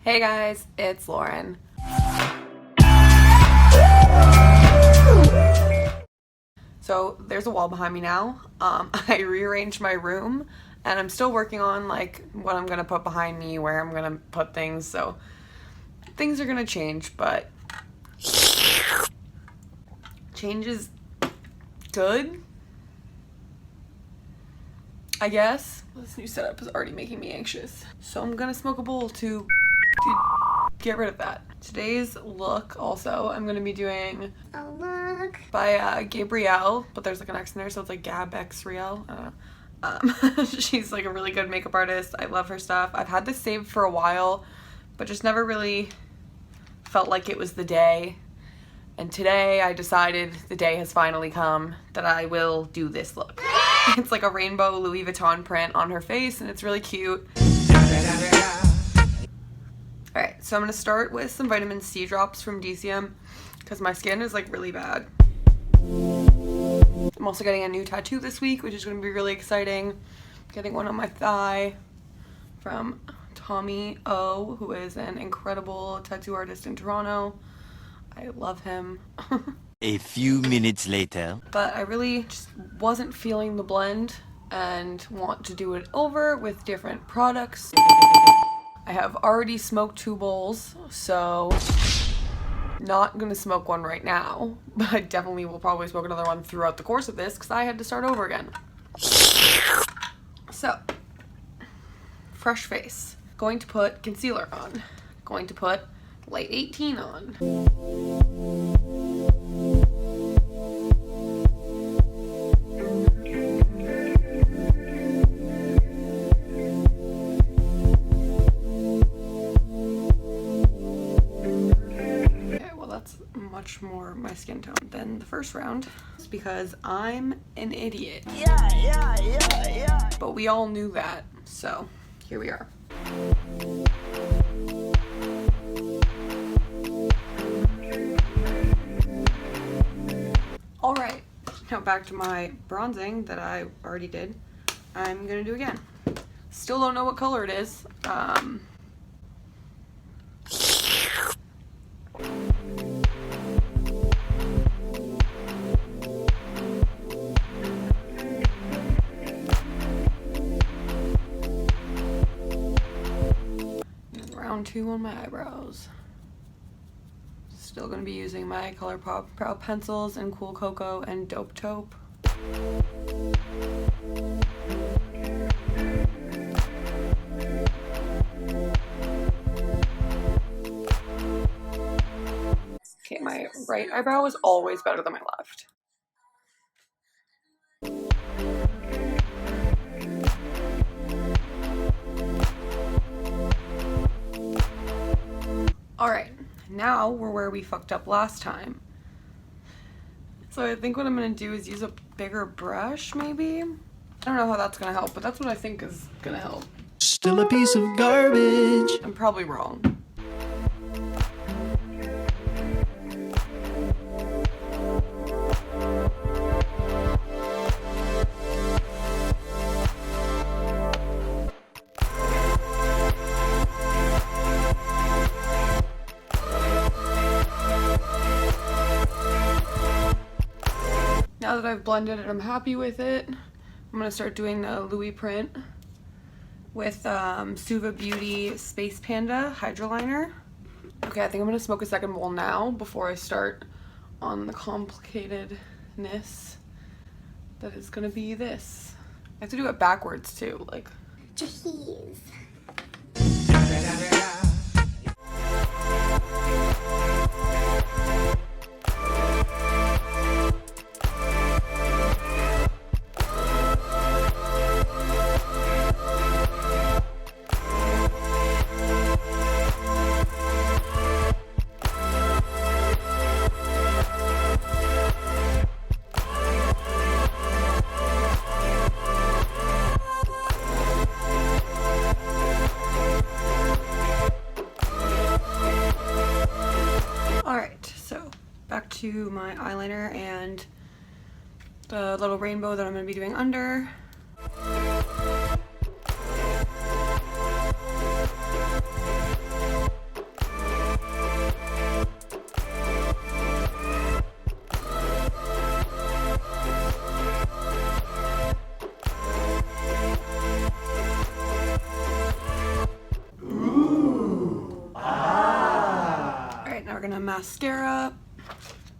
Hey guys, it's Lauren. So there's a wall behind me now. I rearranged my room and I'm still working on like what I'm gonna put behind me, where I'm gonna put things, so things are gonna change, but change is good, I guess. This new setup is already making me anxious, so I'm gonna smoke a bowl to get rid of that. Today's look also, I'm gonna be doing a look by Gabrielle, but there's like an X in there, so it's like Gab X Riel. I don't know. She's like a really good makeup artist. I love her stuff. I've had this saved for a while, but just never really felt like it was the day. And today I decided the day has finally come that I will do this look. It's like a rainbow Louis Vuitton print on her face and it's really cute. Alright, so I'm going to start with some vitamin C drops from DCM because my skin is like really bad. I'm also getting a new tattoo this week, which is going to be really exciting. Getting one on my thigh from Tommy O, who is an incredible tattoo artist in Toronto. I love him. A few minutes later. But I really just wasn't feeling the blend and want to do it over with different products. I have already smoked 2 bowls, so not gonna smoke one right now, but I definitely will probably smoke another one throughout the course of this because I had to start over again. So, fresh face. Going to put concealer on. Going to put light 18 on. Much more my skin tone than the first round. It's because I'm an idiot. Yeah. But we all knew that, so here we are. Alright, now back to my bronzing that I already did. I'm gonna do again. Still don't know what color it is. Round 2 on my eyebrows. Still gonna be using my Colourpop brow pencils and Cool Cocoa and Dope Taupe. Okay, my right eyebrow is always better than my left. Alright, now we're where we fucked up last time. So I think what I'm going to do is use a bigger brush, maybe? I don't know how that's going to help, but that's what I think is going to help. Still a piece of garbage. I'm probably wrong. Now that I've blended it, I'm happy with it. I'm gonna start doing the Louis print with SUVA Beauty Space Panda hydra liner. Okay, I think I'm gonna smoke a second bowl now before I start on the complicatedness that is gonna be this. I have to do it backwards too, like. Jeez. To my eyeliner and the little rainbow that I'm going to be doing under. gonna mascara,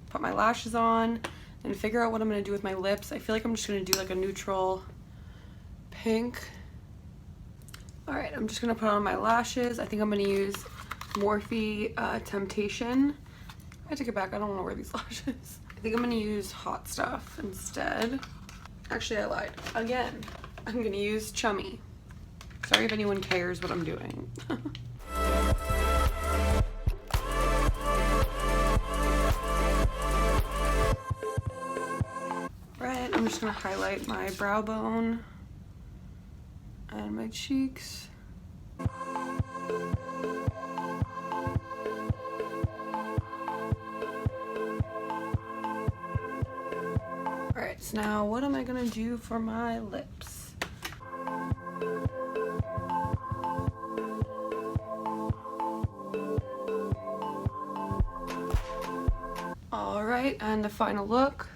put my lashes on, and figure out what I'm gonna do with my lips. I feel like I'm just gonna do like a neutral pink. All right, I'm just gonna put on my lashes. I think I'm gonna use Morphe Temptation. I take it back, I don't wanna wear these lashes. I think I'm gonna use Hot Stuff instead. Actually, I lied. Again, I'm gonna use Chummy. Sorry if anyone cares what I'm doing. Right, I'm just gonna highlight my brow bone and my cheeks. Alright, so now what am I gonna do for my lips? Alright, and the final look.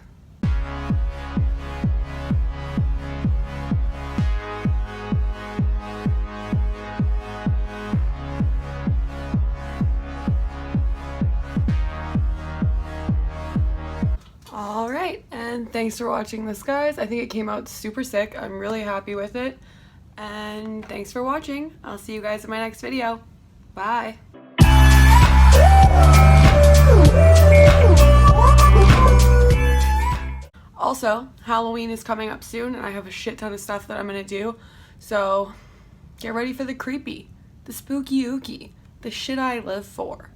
Alright, and thanks for watching this, guys. I think it came out super sick. I'm really happy with it. And thanks for watching. I'll see you guys in my next video. Bye. Also, Halloween is coming up soon, and I have a shit ton of stuff that I'm gonna do. So, get ready for the creepy, the spooky ooky, the shit I live for.